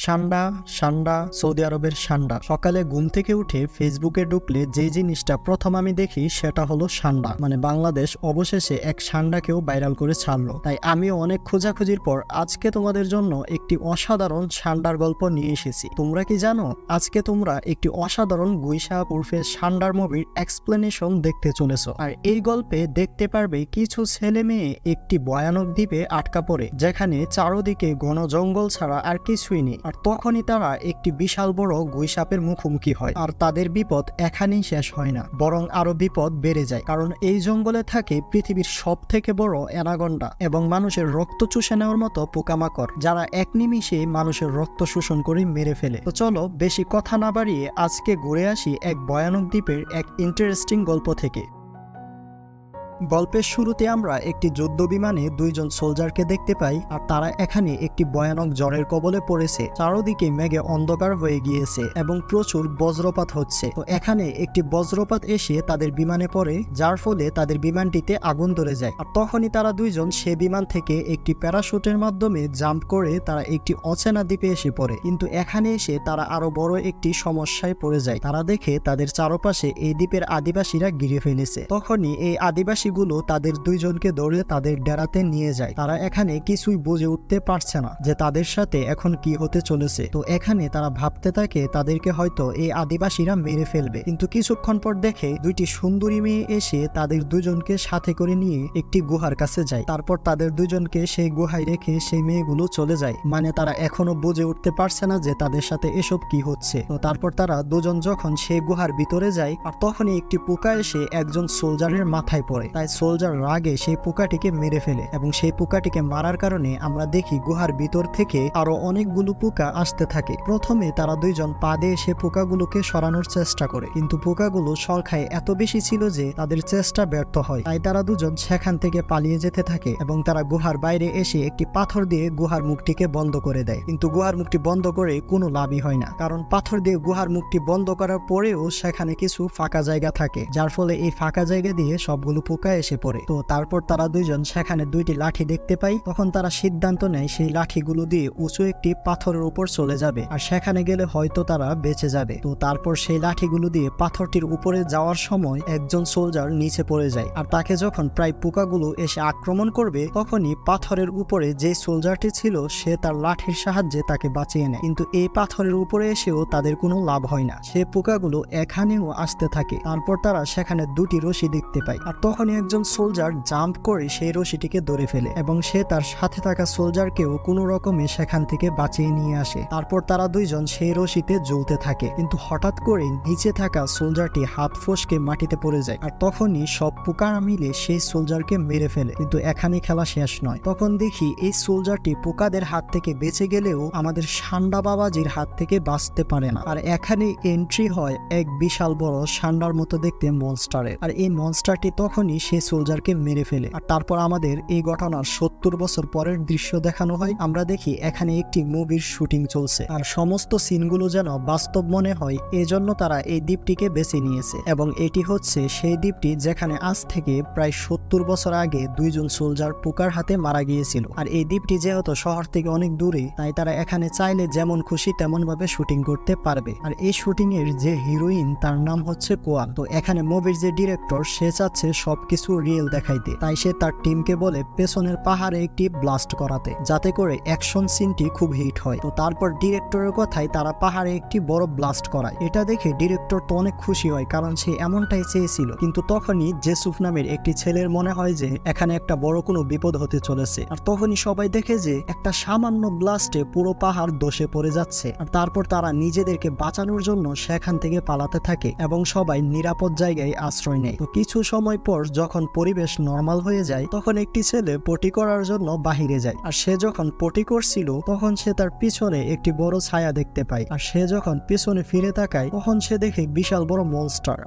সান্ডা সান্ডা সৌদি আরবের সান্ডা। সকালে ঘুম থেকে উঠে ফেসবুকে ঢুকলে যে জিনিসটা প্রথম আমি দেখি সেটা হলো সান্ডা। মানে বাংলাদেশ অবশেষে এক সান্ডাকেও ভাইরাল করে ছাড়লো। তাই আমিও অনেক খোঁজাখুঁজির পর আজকে তোমাদের জন্য একটি অসাধারণ সান্ডার গল্প নিয়ে এসেছি। তোমরা কি জানো আজকে তোমরা একটি অসাধারণ গুইসা উর্ফে সান্ডার মুভির এক্সপ্লেনেশন দেখতে চলেছো। আর এই গল্পে দেখতে পারবে কিছু ছেলে মেয়ে একটি ভয়ানক দ্বীপে আটকা পড়ে, যেখানে চারদিকে ঘন জঙ্গল ছাড়া আর কিছুই নেই। আর তখনই তারা একটি বিশাল বড় গুইসাপের মুখোমুখি হয়। আর তাদের বিপদ এখানেই শেষ হয় না, বরং আরো বিপদ বেড়ে যায়। কারণ এই জঙ্গলে থাকে পৃথিবীর সব থেকে বড় অ্যানাকন্ডা এবং মানুষের রক্ত চুষে নেওয়ার মতো পোকামাকড়, যারা এক নিমিষে মানুষের রক্ত শোষণ করে মেরে ফেলে। তো চলো বেশি কথা না বাড়িয়ে আজকে ঘুরে আসি এক ভয়ানক দ্বীপের এক ইন্টারেস্টিং গল্প থেকে। গল্পের শুরুতে আমরা একটি যুদ্ধ বিমানে দুইজন সোলজারকে দেখতে পাই। আর তারা এখানে একটি ভয়ানক জ্বরের কবলে পড়েছে। চারদিকে মেঘে অন্ধকার হয়ে গিয়েছে এবং প্রচুর বজ্রপাত হচ্ছে। তো এখানে একটি বজ্রপাত এসে তাদের বিমানে পড়ে, যার ফলে তাদের বিমানটিতে আগুন ধরে যায়। আর তখনই তারা দুইজন সে বিমান থেকে একটি প্যারাশুটের মাধ্যমে জাম্প করে তারা একটি অচেনা দ্বীপে এসে পড়ে। কিন্তু এখানে এসে তারা আরো বড় একটি সমস্যায় পড়ে যায়। তারা দেখে তাদের চারপাশে এই দ্বীপের আদিবাসীরা ঘিরে ফেলেছে। তখনই এই আদিবাসী গুলো তাদের দুইজনকে ধরে তাদের ডেরাতে নিয়ে যায়। তারা এখানে কিছুই বুঝে উঠতে পারছে না যে তাদের সাথে এখন কি হতে চলেছে। তো এখানে তারা ভাবতে থাকে তাদেরকে হয়তো এই আদিবাসীরা মেরে ফেলবে। কিন্তু কিছুক্ষণ পর দেখে দুইটি সুন্দরী মেয়ে এসে তাদের দুজনকে সাথে করে নিয়ে একটি গুহার কাছে যায়। তারপর তাদের দুজনকে সেই গুহায় রেখে সেই মেয়েগুলো চলে যায়। মানে তারা এখনো বুঝে উঠতে পারছে না যে তাদের সাথে এসব কি হচ্ছে। তো তারপর তারা দুজন যখন সেই গুহার ভিতরে যায়, আর তখনই একটি পোকা এসে একজন সোলজারের মাথায় পড়ে। তাই সোলজার রাগে সেই পোকাটিকে মেরে ফেলে এবং সেই পোকাটিকে মারার কারণে আমরা দেখি গুহার ভিতর থেকে আরো অনেকগুলো পোকা আসতে থাকে। প্রথমে তারা দুইজন পা দিয়ে সে পোকাগুলোকে সরানোর চেষ্টা করে, কিন্তু পোকাগুলো সংখ্যায় এত বেশি ছিল যে তাদের চেষ্টা ব্যর্থ হয়। তাই তারা দুজন সেখান থেকে পালিয়ে যেতে থাকে এবং তারা গুহার বাইরে এসে একটি পাথর দিয়ে গুহার মুখটিকে বন্ধ করে দেয়। কিন্তু গুহার মুখটি বন্ধ করে কোনো লাভই হয় না, কারণ পাথর দিয়ে গুহার মুখটি বন্ধ করার পরেও সেখানে কিছু ফাঁকা জায়গা থাকে, যার ফলে এই ফাঁকা জায়গা দিয়ে সবগুলো পোকা এসে পড়ে। তো তারপর তারা দুইজন সেখানে দুইটি লাঠি দেখতে পাই। তখন তারা সিদ্ধান্ত নেয় সেই লাঠিগুলো দিয়ে উঁচু একটি পাথরের উপর চলে যাবে, আর সেখানে গেলে হয়তো তারা বেঁচে যাবে। তো তারপর সেই লাঠিগুলো দিয়ে পাথরটির উপরে যাওয়ার সময় একজন সোলজার নিচে পড়ে যায়। আর তাকে যখন প্রায় পোকাগুলো এসে আক্রমণ করবে, তখনই পাথরের উপরে যে সোলজারটি ছিল সে তার লাঠির সাহায্যে তাকে বাঁচিয়ে নেয়। কিন্তু এই পাথরের উপরে এসেও তাদের কোনো লাভ হয় না, সে পোকাগুলো এখানেও আসতে থাকে। তারপর তারা সেখানে দুটি রশি দেখতে পায়। আর তখনই একজন সোলজার জাম্প করে সেই রশিটিকে ধরে ফেলে এবং সে তার সাথে থাকা সোলজারকেও কোনো রকমে সেখান থেকে বাঁচিয়ে নিয়ে আসে। তারপর তারা দুইজন সেই রশিতে ঝুলতে থাকে, কিন্তু হঠাৎ করে নিচে থাকা সোলজারটি হাত ফসকে মাটিতে পড়ে যায়। আর তখনই সব পোকারা মিলে সেই সোলজারকে মেরে ফেলে। কিন্তু এখানে খেলা শেষ নয়। তখন দেখি এই সোলজারটি পোকাদের হাত থেকে বেঁচে গেলেও আমাদের সান্ডা বাবাজির হাত থেকে বাঁচতে পারে না। আর এখানে এন্ট্রি হয় এক বিশাল বড় সান্ডার মতো দেখতে মনস্টারের। আর এই মনস্টারটি তখনই সেই সোলজারকে মেরে ফেলে। আর তারপর আমাদের এই ঘটনার 70 বছর পরের দৃশ্য দেখানো হয়। আমরা দেখি এখানে একটি মুভির শুটিং চলছে, আর সমস্ত সিনগুলো যেন বাস্তব মনে হয়, এজন্য তারা এই দ্বীপটিকে বেছে নিয়েছে। এবং এটি হচ্ছে সেই দ্বীপটি যেখানে আজ থেকে প্রায় 70 বছর আগে দুইজন সোলজার পোকার হাতে মারা গিয়েছিল। আর এই দ্বীপটি যেহেতু শহর থেকে অনেক দূরে, তাই তারা এখানে চাইলে যেমন খুশি তেমন ভাবে শুটিং করতে পারবে। আর এই শুটিং এর যে হিরোইন তার নাম হচ্ছে কোয়াল। তো এখানে মুভির যে ডিরেক্টর সে চাচ্ছে সবকিছু রিয়েল দেখাইতে, তাই সে তার টিমকে বলে পেছনের পাহাড়ে একটি ব্লাস্ট করাতে, যাতে করে অ্যাকশন সিনটি খুব হিট হয়। তো তারপর ডিরেক্টরের কথায় তারা পাহাড়ে একটি বড় ব্লাস্ট করায়। এটা দেখে ডিরেক্টর তো অনেক খুশি হয়, কারণ সে এমনটাই চেয়েছিল। কিন্তু তখনই জেসুফ নামের একটি ছেলের মনে হয় যে এখানে একটা বড় কোনো বিপদ হতে চলেছে। আর তখনই সবাই দেখে যে একটা সামান্য ব্লাস্টে পুরো পাহাড় ধসে পড়ে যাচ্ছে। আর তারপর তারা নিজেদেরকে বাঁচানোর জন্য সেখান থেকে পালাতে থাকে এবং সবাই নিরাপদ জায়গায় আশ্রয় নেয়। তো কিছু সময় পর যখন পরিবেশ নরমাল হয়ে যায়, তখন একটি ছেলে পটি করার জন্য বাহিরে যায়। আর সে যখন পটি করছিল তখন সে তার পিছনে একটি বড় ছায়া দেখতে পায়। আর সে যখন পিছনে ফিরে তাকায় তখন সে দেখে বিশাল বড় মনস্টার,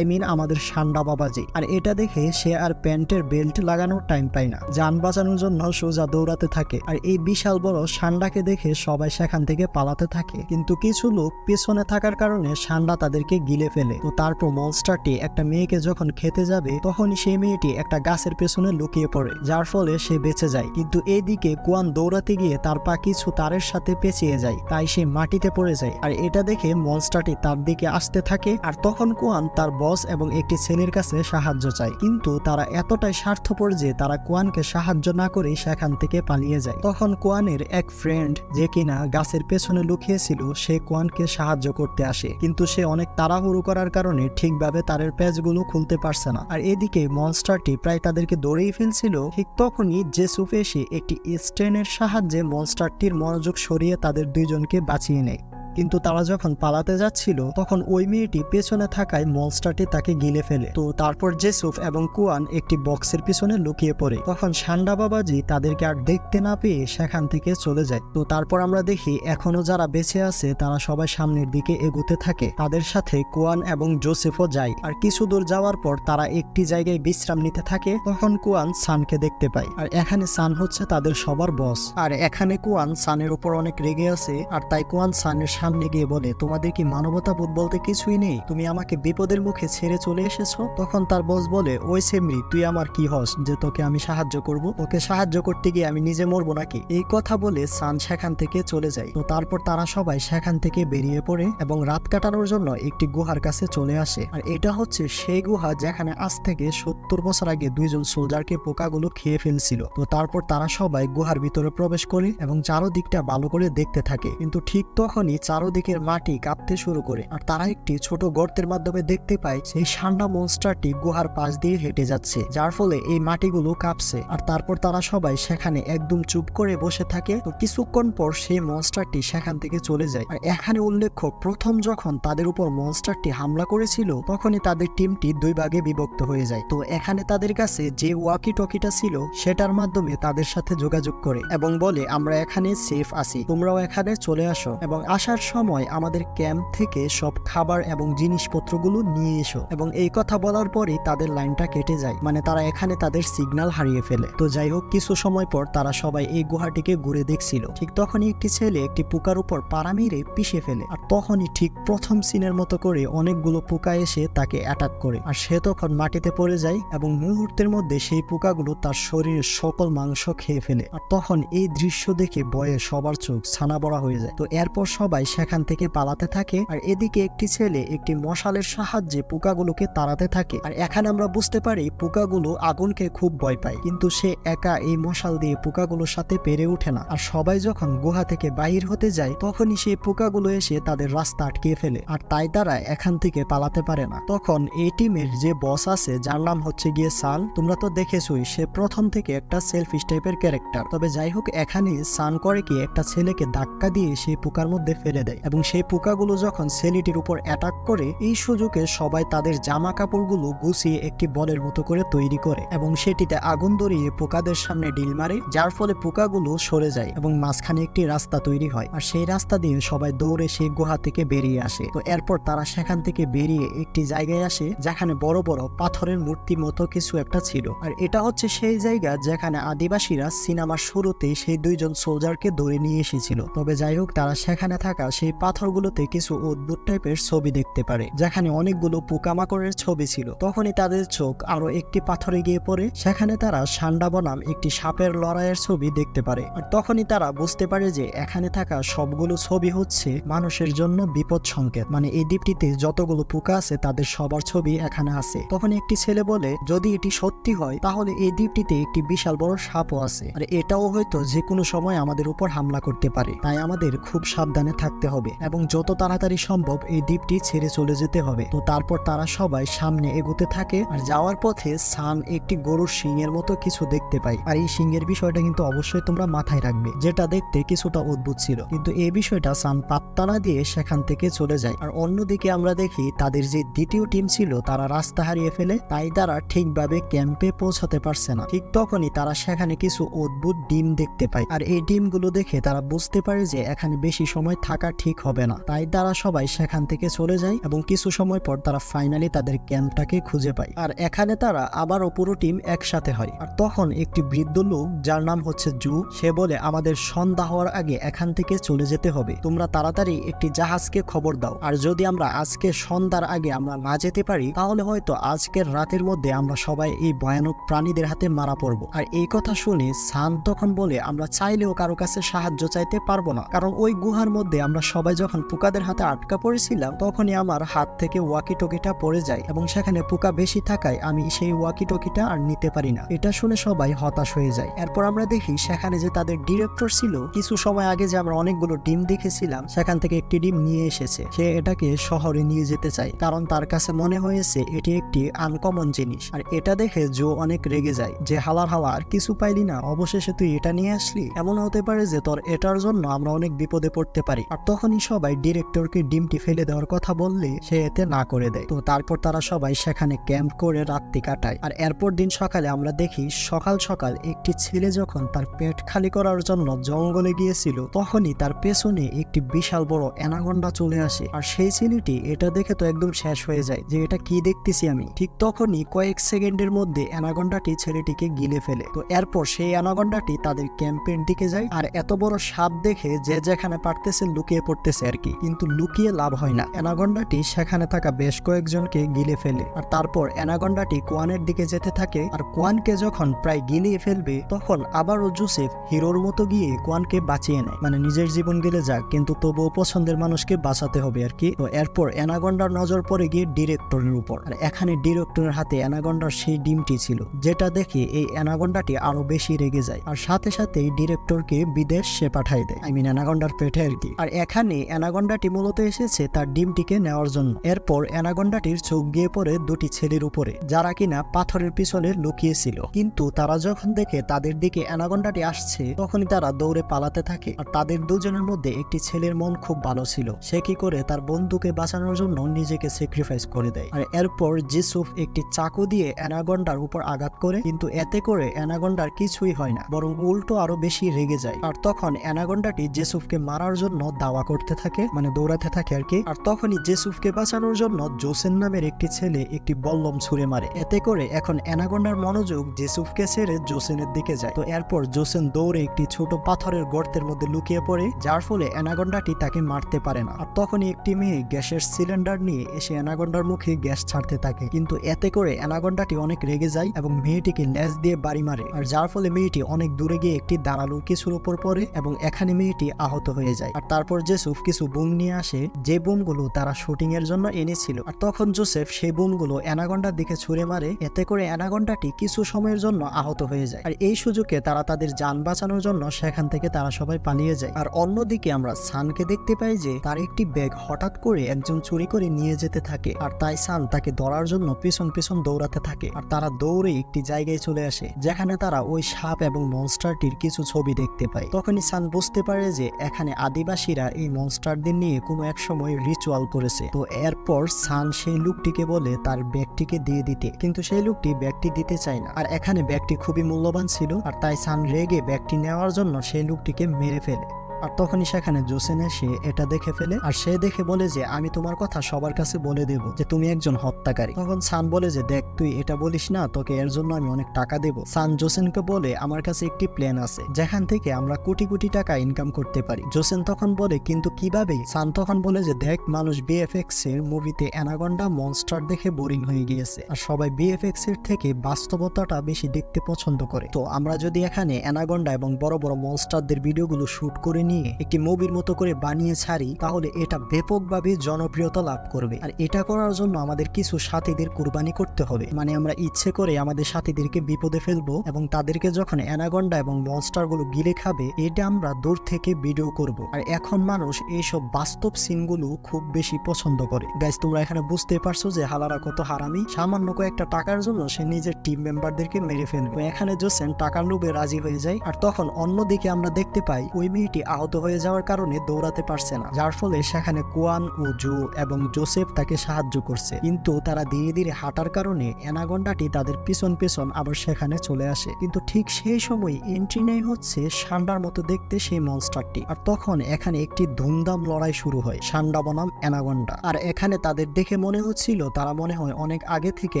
আমাদের সান্ডা বাবাজি। আর এটা দেখে সে আর প্যান্টের বেল্ট লাগানোর টাইম পায় না, যান বাঁচানোর জন্য সোজা দৌড়াতে থাকে। আর এই বিশাল বড় সান্ডাকে দেখে সবাই সেখান থেকে পালাতে থাকে, কিন্তু কিছু লোক পিছনে থাকার কারণে সান্ডা তাদেরকে গিলে ফেলে। তো তারপর মনস্টারটি একটা মেয়েকে যখন খেতে যাবে, তখনই সেই মেয়েটি একটা গাছের পেছনে লুকিয়ে পড়ে, যার ফলে সে বেঁচে যায়। কিন্তু এইদিকে কুয়ান দৌড়াতে গিয়ে তার পা কিছু তারের সাথে পেঁচিয়ে যায়, তাই সে মাটিতে পড়ে যায়। আর এটা দেখে মনস্টারটি তার দিকে আসতে থাকে। আর তখন কুয়ান তার বস এবং একটি ছেলের কাছে সাহায্য চায়, কিন্তু তারা এতটাই স্বার্থপর যে তারা কুয়ানকে সাহায্য না করে সেখান থেকে পালিয়ে যায়। তখন কুয়ানের এক ফ্রেন্ড, যে কিনা গাছের পেছনে লুকিয়েছিল, সে কুয়ানকে সাহায্য করতে আসে, কিন্তু সে অনেক তাড়াহুড়ো করার কারণে ঠিকভাবে তারের প্যাচগুলো খুলতে পারছে না। আর এদিকে মনস্টারটি প্রায় তাদেরকে দৌড়েই ফেলছিল। ঠিক তখনই জেসুফ এসে একটি স্টেনের সাহায্যে মনস্টারটির মনোযোগ সরিয়ে তাদের দুইজনকে বাঁচিয়ে নেয়। কিন্তু তারা যখন পালাতে যাচ্ছিল তখন ওই মেয়েটি পেছনে থাকায় মনস্টারটি তাকে গিলে ফেলে। তো তারপর জেসুফ এবং কুয়ান একটি বক্সের পিছনে লুকিয়ে পড়ে। তখন সান্ডা বাবাজি তাদেরকে আর দেখতে না পেয়ে সেখান থেকে চলে যায়। তো তারপর আমরা দেখি এখনো যারা বেঁচে আছে তারা সবাই সামনের দিকে এগোতে থাকে। তাদের সাথে কুয়ান এবং জোসেফও যায়। আর কিছু দূর যাওয়ার পর তারা একটি জায়গায় বিশ্রাম নিতে থাকে। তখন কুয়ান সানকে দেখতে পায়। আর এখানে সান হচ্ছে তাদের সবার বস। আর এখানে কুয়ান সানের উপর অনেক রেগে আছে। আর তাই কুয়ান সানের সামনে গিয়ে বলে, তোমাদের কি মানবতাবোধ বলতে কিছুই নেই? তুমি আমাকে বিপদের মুখে ছেড়ে চলে এসেছো। তখন তার বস বলে, ওই সেমরি, তুই আমার কি হস যে তোকে আমি সাহায্য করব? ওকে সাহায্য করতে গিয়ে আমি নিজে মরবো নাকি? এই কথা বলে সান সেখান থেকে চলে যায়। তো তারপর তারা সবাই সেখান থেকে বেরিয়ে পড়ে এবং রাত কাটানোর জন্য একটি গুহার কাছে চলে আসে। আর এটা হচ্ছে সেই গুহা যেখানে আজ থেকে 70 বছর আগে দুইজন সোলজারকে পোকাগুলো খেয়ে ফেলছিল। তো তারপর তারা সবাই গুহার ভিতরে প্রবেশ করে এবং চারদিকটা ভালো করে দেখতে থাকে। কিন্তু ঠিক তখনই চারদিকের মাটি কাঁপতে শুরু করে। আর তারা একটি ছোট গর্তের মাধ্যমে দেখতে পায় সেই সান্ডা মনস্টারটি গুহার পাশ দিয়ে হেঁটে যাচ্ছে, যার ফলে এই মাটিগুলো কাঁপছে। আর তারপর তারা সবাই সেখানে একদম চুপ করে বসে থাকে। তো কিছুক্ষণ পর সেই মনস্টারটি সেখান থেকে চলে যায়। আর এখানে উল্লেখ্য, প্রথম যখন তাদের উপর মনস্টারটি হামলা করেছিল তখনই তাদের টিমটি দুই ভাগে বিভক্ত হয়ে যায়। তো এখানে তাদের কাছে যে ওয়াকি টকিটা ছিল সেটার মাধ্যমে তাদের সাথে যোগাযোগ করে এবং বলে, আমরা এখানে সেফ আছি, তোমরাও এখানে চলে আসো এবং আসার সময় আমাদের ক্যাম্প থেকে সব খাবার এবং জিনিসপত্রগুলো নিয়ে এসো। এবং এই কথা বলার পরেই তাদের লাইনটা কেটে যায়, মানে তারা এখানে তাদের সিগন্যাল হারিয়ে ফেলে। তো যাই হোক, কিছু সময় পর তারা সবাই এই গুহাটিকে ঘুরে দেখছিল। ঠিক তখনই একটি ছেলে একটি পোকার উপর পাড়া মেরে পিষে ফেলে। আর তখনই ঠিক প্রথম সিনের মতো করে অনেকগুলো পোকা এসে তাকে অ্যাটাক করে। আর সে তখন মাটিতে পড়ে যায় এবং মুহূর্তের মধ্যে সেই পোকাগুলো তার শরীরের সকল মাংস খেয়ে ফেলে। আর তখন এই দৃশ্য দেখে ভয়ে সবার চোখ ছানা বড়া হয়ে যায়। তো এরপর সবাই সেখান থেকে পালাতে থাকে। আর এদিকে একটি ছেলে একটি মশালের সাহায্যে পোকাগুলোকে তাড়াতে থাকে। আর এখানে আমরা বুঝতে পারি পোকাগুলো আগুনকে খুব ভয় পায়, কিন্তু সে একা এই মশাল দিয়ে পোকাগুলোর সাথে পেরে ওঠে না। আর সবাই যখন গুহা থেকে বাহির হতে যায় তখনই সেই পোকাগুলো এসে তাদের রাস্তা আটকে ফেলে। আর তাই তারা এখান থেকে পালাতে পারে না। তখন এই টিমের যে বস আছে, যার নাম হচ্ছে গিয়ে সান, তোমরা তো দেখেছোই, সে প্রথম থেকে একটা সেলফিশ টাইপের ক্যারেক্টার। তবে যাই হোক, এখানে সান করে কি একটা ছেলেকে ধাক্কা দিয়ে সেই পোকার মধ্যে ফেলে দেয় এবং সেই পোকাগুলো যখন ছেলেটির উপর অ্যাটাক করে, এই সুযোগে সবাই তাদের জামা কাপড়গুলো গুছিয়ে একটি বলের মতো করে তৈরি করে এবং সেটিতে আগুন ধরিয়ে পোকাদের সামনে ডিল মারে, যার ফলে পোকাগুলো সরে যায় এবং মাঝখানে একটি রাস্তা তৈরি হয়। আর সেই রাস্তা দিয়ে সবাই দৌড়ে সেই গুহা থেকে বেরিয়ে আসে। তো এরপর তারা সেখান থেকে বেরিয়ে একটি জায়গায় আসে যেখানে বড় বড় পাথরের মূর্তি মতো কিছু একটা ছিল। আর এটা হচ্ছে সেই জায়গা যেখানে আদিবাসীরা সিনেমার শুরুতেই সেই দুইজন সোলজারকে ধরে নিয়ে এসেছিল। তবে যাই হোক, তারা সেখানে থাকা সেই পাথরগুলোতে কিছু অদ্ভুত টাইপের ছবি দেখতে পারে, যেখানে অনেকগুলো পোকামাকড়ের ছবি ছিল। তখনই তাদের চোখ আরো একটি পাথরে গিয়ে পড়ে, সেখানে তারা সান্ডা বনাম একটি সাপের লড়াইয়ের ছবি দেখতে পারে। আর তখনই তারা বুঝতে পারে যে এখানে থাকা সবগুলো ছবি হচ্ছে মানুষের জন্য বিপদ সংকেত, মানে এই দ্বীপটিতে যতগুলো পোকা আছে তাদের সবার ছবি এখানে আছে। তখন একটি ছেলে বলে, যদি এটি সত্যি হয় তাহলে এই দ্বীপটিতে একটি বিশাল বড় সাপও আছে, আর এটাও হয়তো যে কোনো সময় আমাদের উপর হামলা করতে পারে, তাই আমাদের খুব সাবধানে থাকতে হবে এবং যত তাড়াতাড়ি সম্ভব এই দ্বীপটি ছেড়ে চলে যেতে হবে। তো তারপর তারা সবাই সামনে এগোতে থাকে। আর যাওয়ার পথে সান একটি গরুর শিংয়ের মতো কিছু দেখতে পায়। আর এই শিংয়ের বিষয়টা কিন্তু অবশ্যই তোমরা মাথায় রাখবে, যেটা দেখতে কিছুটা অদ্ভুত ছিল, কিন্তু এই বিষয়টা সান পাত্তা না দিয়ে সেখান থেকে চলে যায়। আর অন্যদিকে আমরা দেখি তাদের যে দ্বিতীয় টিম ছিল তারা রাস্তা হারিয়ে ফেলে, তাই তারা ঠিকভাবে ক্যাম্পে পৌঁছাতে পারছে না। ঠিক তখনই তারা সেখানে কিছু অদ্ভুত ডিম দেখতে পায়। আর এই ডিমগুলো দেখে তারা বুঝতে পারে যে এখানে বেশি সময় থাকা থাকা ঠিক হবে না। তাই তারা সবাই সেখান থেকে চলে যায় এবং কিছু সময় পর তারা ফাইনালি তাদের ক্যাম্পটাকে খুঁজে পায়। আর এখানে তারা আবারও পুরো টিম একসাথে হয়। আর তখন একটি বৃদ্ধ লোক যার নাম হচ্ছে জু, সে বলে আমাদের সন্ধ্যা হওয়ার আগে এখান থেকে চলে যেতে হবে, তোমরা তাড়াতাড়ি একটি জাহাজকে খবর দাও। আর যদি আমরা আজকে সন্ধ্যার আগে আমরা না যেতে পারি তাহলে হয়তো আজকের রাতের মধ্যে আমরা সবাই এই ভয়ানক প্রাণীদের হাতে মারা পড়ব। আর এই কথা শুনে সান তখন বলে আমরা চাইলেও কারো কাছে সাহায্য চাইতে পারবো না, কারণ ওই গুহার মধ্যে আমরা সবাই যখন পোকাদের হাতে আটকা পড়েছিলাম তখনই আমার হাত থেকে ওয়াকি টকিটা পড়ে যায় এবং সেখানে পোকা বেশি থাকায় আমি সেই ওয়াকি টকিটা আর নিতে পারি না। এটা শুনে সবাই হতাশ হয়ে যায়। এরপর আমরা দেখি সেখানে যে তাদের ডিরেক্টর ছিল, কিছু সময় আগে যে আমরা অনেকগুলো ডিম দেখেছিলাম সেখান থেকে একটি ডিম নিয়ে এসেছে। সে এটাকে শহরে নিয়ে যেতে চায় কারণ তার কাছে মনে হয়েছে এটি একটি আনকমন জিনিস। আর এটা দেখে জো অনেক রেগে যায় যে হালার হাওয়া আর কিছু পাইলি না, অবশেষে তুই এটা নিয়ে আসলি, এমন হতে পারে যে তোর এটার জন্য আমরা অনেক বিপদে পড়তে পারি। আর তখনই সবাই ডিরেক্টরকে ডিমটি ফেলে দেওয়ার কথা বললে সে এতে না করে দেয়। তো তারপর তারা সবাই সেখানে ক্যাম্প করে রাত্রি কাটায়। আর এরপর দিন সকালে আমরা দেখি সকাল সকাল একটি ছেলে যখন তার পেট খালি করার জন্য জঙ্গলে গিয়েছিল তখনই তার পেছনে একটি বিশাল বড় অ্যানাকোন্ডা চলে আসে। আর সেই ছেলেটি এটা দেখে তো একদম শেষ হয়ে যায় যে এটা কি দেখতেছি আমি। ঠিক তখনই কয়েক সেকেন্ডের মধ্যে অ্যানাকোন্ডাটি ছেলেটিকে গিলে ফেলে। তো এরপর সেই অ্যানাকোন্ডাটি তাদের ক্যাম্পের দিকে যায়। আর এত বড় সাপ দেখে যে যেখানে পারতেছে লুকিয়ে পড়তেছে আর কি, কিন্তু লুকিয়ে লাভ হয় না। অ্যানাকোন্ডাটি সেখানে থাকা বেশ কয়েকজনকে গিলে ফেলে। আর তারপর অ্যানাকোন্ডাটি কোয়ানের দিকে যেতে থাকে। আর কোয়ানকে যখন প্রায় গিলিয়ে ফেলবে তখন আবারও জোসেফ হিরোর মতো গিয়ে কোয়ানকে বাঁচিয়ে নেয়। মানে নিজের জীবন গেলে যাক কিন্তু তবুও পছন্দের মানুষকে বাঁচাতে হবে আর কি। তো এরপর অ্যানাকোন্ডার নজর পড়ে গিয়ে ডিরেক্টরের উপর। আর এখানে ডিরেক্টরের হাতে অ্যানাকোন্ডার সেই ডিমটি ছিল, যেটা দেখে এই অ্যানাকোন্ডাটি আরো বেশি রেগে যায়। আর সাথে সাথেই ডিরেক্টরকে বিদেশ সে পাঠায় দেয়, অ্যানাকোন্ডার পেটে আর কি। আর এখানে অ্যানাকোন্ডাটি মূলত এসেছে তার ডিমটিকে নেওয়ার জন্য। এরপর অ্যানাকোন্ডাটির চোখ গিয়ে পড়ে দুটি ছেলের উপরে যারা কিনা পাথরের পিছনে লুকিয়েছিল। কিন্তু তারা যখন দেখে তাদের দিকে অ্যানাকোন্ডাটি আসছে তখনই তারা দৌড়ে পালাতে থাকে। আর তাদের দুজনের মধ্যে একটি ছেলের মন খুব ভালো ছিল, সে কি করে তার বন্ধুকে বাঁচানোর জন্য নিজেকে স্যাক্রিফাইস করে দেয়। আর এরপর জিসুফ একটি চাকু দিয়ে অ্যানাকোন্ডার উপর আঘাত করে, কিন্তু এতে করে অ্যানাকোন্ডার কিছুই হয় না, বরং উল্টো আরো বেশি রেগে যায়। আর তখন অ্যানাকোন্ডাটি জেসুফকে মারার জন্য দাওয়া করতে থাকে, মানে দৌড়াতে থাকে আর কি। আর তখনই জেসুফকে বাঁচানোর জন্য জোসেন নামের একটি ছেলে একটি বল্লম ছুঁড়ে মারে। এতে করে এখন অ্যানাকোন্ডার মনোযোগ জেসুফকে ছেড়ে জোসেনের দিকে যায়। তো এরপর জোসেন দৌড়ে একটি ছোট পাথরের গর্তের মধ্যে লুকিয়ে পড়ে, যার ফলে অ্যানাকোন্ডাটি তাকে মারতে পারে না। আর তখনই একটি মেয়ে গ্যাসের সিলিন্ডার নিয়ে এসে অ্যানাকোন্ডার মুখে গ্যাস ছাড়তে থাকে, কিন্তু এতে করে অ্যানাকোন্ডাটি অনেক রেগে যায় এবং মেয়েটিকে ল্যাজ দিয়ে বাড়ি মারে। আর যার ফলে মেয়েটি অনেক দূরে গিয়ে একটি দাঁড়ালো কিছুর উপর পড়ে এবং এখানে মেয়েটি আহত হয়ে যায়। আর তারপর জেসুফ কিছু বুম নিয়ে আসে, যে বুমগুলো তারা শুটিং এর জন্য এনেছিল। আর তখন জোসেফ সেই বুমগুলো অ্যানাকোন্ডার দিকে ছুঁড়ে মারে, এতে করে অ্যানাকোন্ডাটি কিছু সময়ের জন্য আহত হয়ে যায়। আর এই সুযোগে তারা তাদের যান বাঁচানোর জন্য সেখান থেকে তারা সবাই পালিয়ে যায়। আর অন্যদিকে আমরা সানকে দেখতে পাই যে তার একটি ব্যাগ হঠাৎ করে একজন চুরি করে নিয়ে যেতে থাকে। আর তাই সান তাকে ধরার জন্য পিছন পিছন দৌড়াতে থাকে। আর তারা দৌড়ে একটি জায়গায় চলে আসে যেখানে তারা ওই সাপ এবং মনস্টারটির কিছু ছবি দেখতে পায়। তখনই সান বুঝতে পারে যে এখানে আদিবাসীরা এই মনস্টারদের নিয়ে কোনো এক সময় রিচুয়াল করেছে। তো এরপর সান সেই লোকটিকে বলে তার ব্যাগটিকে দিয়ে দিতে, কিন্তু সেই লোকটি ব্যাগটি দিতে চায় না। আর এখানে ব্যাগটি খুবই মূল্যবান ছিল, আর তাই সান রেগে ব্যাগটি নেওয়ার জন্য সেই লোকটিকে মেরে ফেলে। আর তখনই সেখানে জোসেন এসে এটা দেখে ফেলে। আর সে দেখে বলে যে আমি তোমার কথা সবার কাছে বলে দেব যে তুমি একজন হত্যাকারী। তখন সান বলে যে দেখ তুই এটা বলিস না, তোকে এর জন্য আমি অনেক টাকা দেব। সান জোসেনকে বলে আমার কাছে একটি প্ল্যান আছে যেখান থেকে আমরা কোটি কোটি টাকা ইনকাম করতে পারি। জোসেন তখন বলে কিন্তু কিভাবে? সান তখন বলে যে দেখ মানুষ বিএফএক্স এর মুভিতে অ্যানাকোন্ডা মনস্টার দেখে বোরিং হয়ে গিয়েছে, আর সবাই বিএফএক্স এর থেকে বাস্তবতাটা বেশি দেখতে পছন্দ করে। তো আমরা যদি এখানে অ্যানাকোন্ডা এবং বড় বড় মনস্টারদের ভিডিওগুলো শুট করে নিয়ে একটি মুভির মতো করে বানিয়ে ছাড়ি তাহলে এটা ব্যাপকভাবে জনপ্রিয়তা লাভ করবে। আর এটা করার জন্য আমাদের কিছু সাথীদের কুরবানি করতে হবে, মানে আমরা ইচ্ছে করে আমাদের সাথীদেরকে বিপদে ফেলবো এবং তাদেরকে যখন অ্যানাকোন্ডা এবং মনস্টার গুলো গিলে খাবে এটা আমরা দূর থেকে ভিডিও করব। আর এখন মানুষ এইসব বাস্তব সিনগুলো খুব বেশি পছন্দ করে। গাইস তোমরা এখানে বুঝতে পারছো যে হালারা কত হারামি, সামান্য কয়েকটা টাকার জন্য সে নিজের টিম মেম্বারদেরকে মেরে ফেলবে। এখানে জোসেন টাকার লোভে রাজি হয়ে যায়। আর তখন অন্যদিকে আমরা দেখতে পাই ওই মেয়েটি আহত হয়ে যাওয়ার কারণে দৌড়াতে পারছে না, যার ফলে সেখানে কোয়ান ও জো এবং জোসেফ তাকে সাহায্য করছে। কিন্তু তারা ধীরে ধীরে হাঁটার কারণে অ্যানাকন্ডাটি তাদের পিছন পিছন আবার সেখানে চলে আসে। কিন্তু ঠিক সেই সময় এন্ট্রি নেয় হচ্ছে সান্ডার মতো দেখতে সেই মনস্টারটি। আর তখন এখানে একটি ধুমধাম লড়াই শুরু হয় সান্ডা বনাম অ্যানাকন্ডা। আর এখানে তাদের দেখে মনে হচ্ছিল তারা মনে হয় অনেক আগে থেকে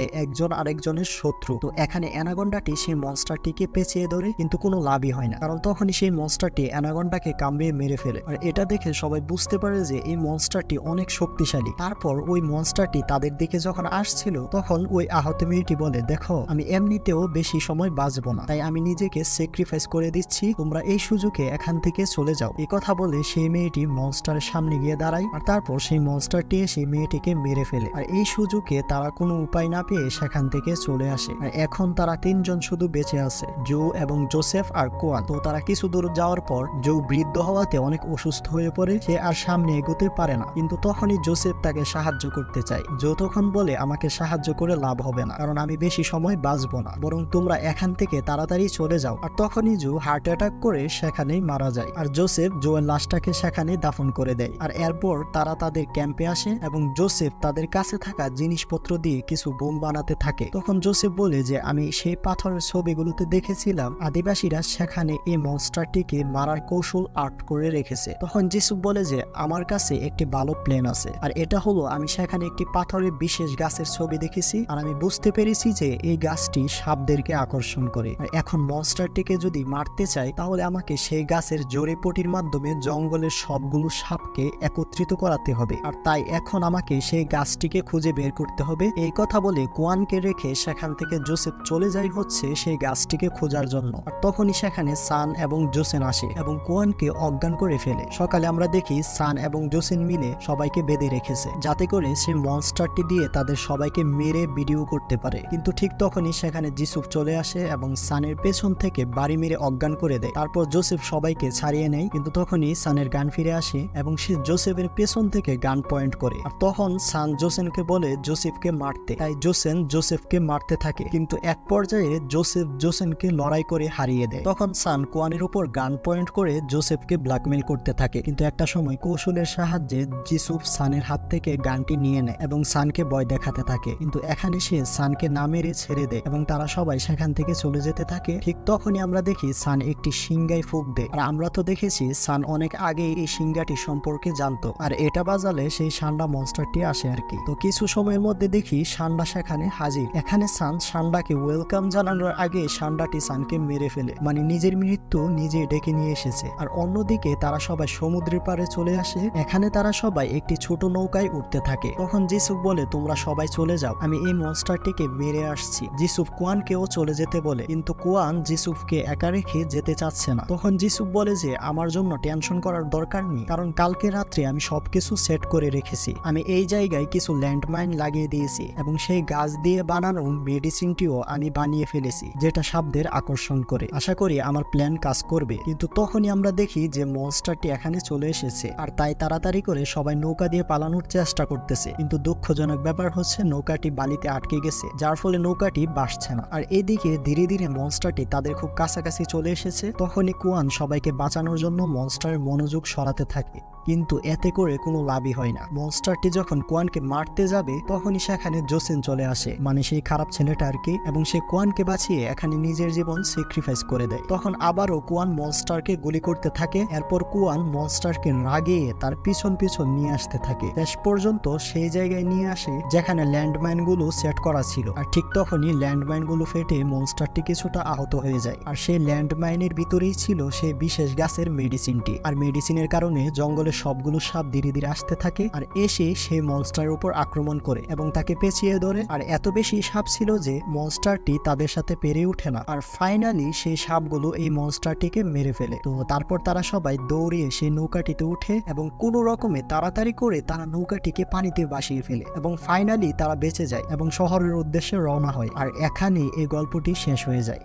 একজন আরেকজনের শত্রু। তো এখানে অ্যানাকন্ডাটি সেই মনস্টারটিকে পেঁচিয়ে ধরে, কিন্তু কোনো লাভই হয় না, কারণ তখনই সেই মনস্টারটি অ্যানাকন্ডাকে কামড়িয়ে মেরে ফেলে। আর এটা দেখে সবাই বুঝতে পারে যে এই মনস্টারটি অনেক শক্তিশালী। তারপর ওই মনস্টারটি তাদের দিকে যখন আসছিল তখন ওই আহত মেয়েটি বলে, দেখো আমি এমনিতেও বেশি সময় বাঁচবো না, তাই আমি নিজেকে স্যাক্রিফাইস করে দিচ্ছি, তোমরা এই সুযোগে এখান থেকে চলে যাও। এই কথা বলে সেই মেয়েটি মনস্টারের সামনে গিয়ে দাঁড়ায়। আর তারপর সেই মনস্টারটি সেই মেয়েটিকে মেরে ফেলে। আর এই সুযোগে তারা কোনো উপায় না পেয়ে সেখান থেকে চলে আসে। আর এখন তারা তিনজন শুধু বেঁচে আছে, জো এবং জোসেফ আর কোয়ান। তো তারা কিছু দূর যাওয়ার পর জো বৃদ্ধ হওয়াতে অনেক অসুস্থ হয়ে পড়ে, সে আর সামনে এগোতে পারে না। কিন্তু তখনই জোসেফ তাকে সাহায্য করতে চায়। জো তখন বলে, আমাকে সাহায্য করে লাভ হবে না, কারণ আমি বেশি সময় বাঁচবো না, বরং তোমরা এখান থেকে তাড়াতাড়ি চলে যাও। আর তখনই জো হার্ট অ্যাটাক করে সেখানেই মারা যায়। আর জোসেফ জোয়ের লাশটাকে সেখানে দাফন করে দেয়। আর এরপর তারা তাদের ক্যাম্পে আসে এবং জোসেফ তাদের কাছে থাকা জিনিসপত্র দিয়ে কিছু বোম বানাতে থাকে। তখন জোসেফ বলে যে আমি সেই পাথরের ছবিগুলোতে দেখেছিলাম আদিবাসীরা সেখানে এই মনস্টারটিকে মারার কৌশল আর্ট করে রেখেছে। তখন যিসু বলে যে আমার কাছে একটি ভালো প্ল্যান আছে, আর এটা হলো আমি সেখানে একটি পাথরের বিশেষ গাছের ছবি দেখেছি, আর আমি বুঝতে পেরেছি যে এই গাছটি সাপদেরকে আকর্ষণ করে। আর এখন মনস্টারটিকে যদি মারতে চাই তাহলে আমাকে সেই গাছের জড়িপটির মাধ্যমে জঙ্গলের সবগুলো সাপকে একত্রিত করাতে হবে। আর তাই এখন আমাকে সেই গাছটিকে খুঁজে বের করতে হবে। এই কথা বলে কোয়ানকে রেখে সেখান থেকে জোসেফ চলে যায় হচ্ছে সেই গাছটিকে খোঁজার জন্য। আর তখনই সেখানে সান এবং জোসেন আসে এবং কোয়ানকে অজ্ঞান করে ফেলে। সকালে আমরা দেখি সান এবং জোসেন মিলে সবাইকে বেঁধে রেখেছে, যাতে করে সে মনস্টারটি দিয়ে তাদের সবাইকে মেরে ভিডিও করতে পারে। কিন্তু ঠিক তখনই সেখানে যিসুফ চলে আসে এবং সানের পেছন থেকে বাড়ি মেরে অজ্ঞান করে দেয়। তারপর জোসেফ সবাইকে ছাড়িয়ে নেয়, কিন্তু তখনই সানের গান ফিরে আসে এবং সে জোসেফের পেছন থেকে গান পয়েন্ট করে। আর তখন সান জোসেনকে বলে জোসেফকে মারতে, তাই জোসেন জোসেফকে মারতে থাকে। কিন্তু এক পর্যায়ে জোসেফ জোসেনকে লড়াই করে হারিয়ে দেয়। তখন সান কোয়ানের উপর গান পয়েন্ট করে জোসেফকে ব্ল্যাকমেল করতে থাকে। কিন্তু একটা সময় কৌশলের সাহায্যে যিসুফ সানের হাত থেকে গানটি নিয়ে নেয় এবং সানকে ভয় দেখাতে থাকে। কিন্তু এখানে সে সানকে না মেরে ছেড়ে দেয় এবং তারা সবাই সেখান থেকে চলে যেতে থাকে। ঠিক তখনই আমরা দেখি সান একটি সিংগায় ফুঁক দেয়। আর আমরা তো দেখেছি সান অনেক আগে এই সিংগাটি সম্পর্কে জানতো, আর এটা বাজালে সেই সান্ডা মনস্টারটি আসে আর কি। তো কিছু সময়ের মধ্যে দেখি সান্ডা সেখানে হাজির। এখানে সান সান্ডাকে ওয়েলকাম জানানোর আগে সান্ডাটি সানকে মেরে ফেলে, মানে নিজের মৃত্যু নিজে ডেকে নিয়ে এসেছে। আর অন্যদিকে তারা সবাই সমুদ্রের পাড়ে চলে আসে। এখানে তারা সবাই একটি ছোট নৌকায় উঠতে থাকে। তখন যিসুফ বলে, তোমরা সবাই চলে যাও, আমি এই মনস্টারটিকে মেরে আসছি। যিসুফ কোয়ানকেও চলে যেতে বলে, কিন্তু কোয়ান যিসুফকে একা রেখে যেতে চাচ্ছে না। তখন যিসুফ বলে যে আমার জন্য টেনশন করার দরকার নেই, কারণ কালকে রাত্রে আমি সবকিছু সেট করে রেখেছি। আমি এই জায়গায় কিছু ল্যান্ডমাইন লাগিয়ে দিয়েছি এবং সেই গাছ দিয়ে বানানো মেডিসিনটিও আমি বানিয়ে ফেলেছি, যেটা সাপদের আকর্ষণ করে। আশা করি আমার প্ল্যান কাজ করবে। কিন্তু তখনই আমরা দেখি যে মনস্টারটি এখানে চলে এসেছে, আর তাই তাড়াতাড়ি করে সবাই নৌকা দিয়ে পালানোর চেষ্টা করতেছে। কিন্তু দুঃখজনক ব্যাপার হচ্ছে নৌকাটি বালিতে আটকে গেছে, যার ফলে নৌকাটি ভাসছে না। আর এদিকে ধীরে ধীরে মনস্টারটি তাদের খুব কাছাকাছি চলে এসেছে। তখনই কোয়ান সবাইকে বাঁচানোর জন্য মনস্টারের মনোযোগ সরাতে থাকে, কিন্তু এতে করে কোনো লাভই হয় না। মনস্টারটি যখন কোয়ানকে মারতে যাবে তখনই সেখানে জোসেন চলে আসে, মানে সেই খারাপ ছেলেটা আর কি, এবং সে কোয়ানকে বাঁচিয়ে এখানে নিজের জীবন স্যাক্রিফাইস করে দেয়। তখন আবারও কোয়ান মনস্টারকে গুলি করতে থাকে। এরপর কোয়ান মনস্টারকে রাগিয়ে তার পিছন পিছন নিয়ে আসতে থাকে, শেষ পর্যন্ত সেই জায়গায় নিয়ে আসে যেখানে ল্যান্ডমাইন গুলো সেট করা ছিল। আর ঠিক তখনই ল্যান্ডমাইন গুলো ফেটে মনস্টারটি কিছুটা আহত হয়ে যায়। আর সেই ল্যান্ডমাইনের ভিতরেই ছিল সেই বিশেষ গাছের মেডিসিনটি। আর মেডিসিনের কারণে জঙ্গলের সবগুলো সাপ ধীরে ধীরে আসতে থাকে আর এসে সেই মনস্টারের উপর আক্রমণ করে এবং তাকে পেঁচিয়ে ধরে। আর এত বেশি সাপ ছিল যে মনস্টারটি তাদের সাথে পেরে ওঠে না। আর ফাইনালি সেই সাপগুলো এই মনস্টারটিকে মেরে ফেলে। তো তারপর তারা সবাই দৌড়িয়ে সেই নৌকাটিতে উঠে এবং কোনো রকমে তাড়াতাড়ি করে তারা নৌকাটিকে পানিতে ভাসিয়ে ফেলে এবং ফাইনালি তারা বেঁচে যায় এবং শহরের উদ্দেশ্যে রওনা হয়। আর এখানেই এই গল্পটি শেষ হয়ে যায়।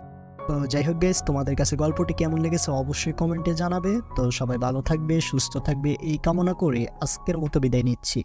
তো যাই হোক গাইস, তোমাদের কাছে গল্পটি কেমন লেগেছে অবশ্যই কমেন্টে জানাবে। তো সবাই ভালো থাকবে, সুস্থ থাকবে এই কামনা করে আজকের মতো বিদায় নিচ্ছি।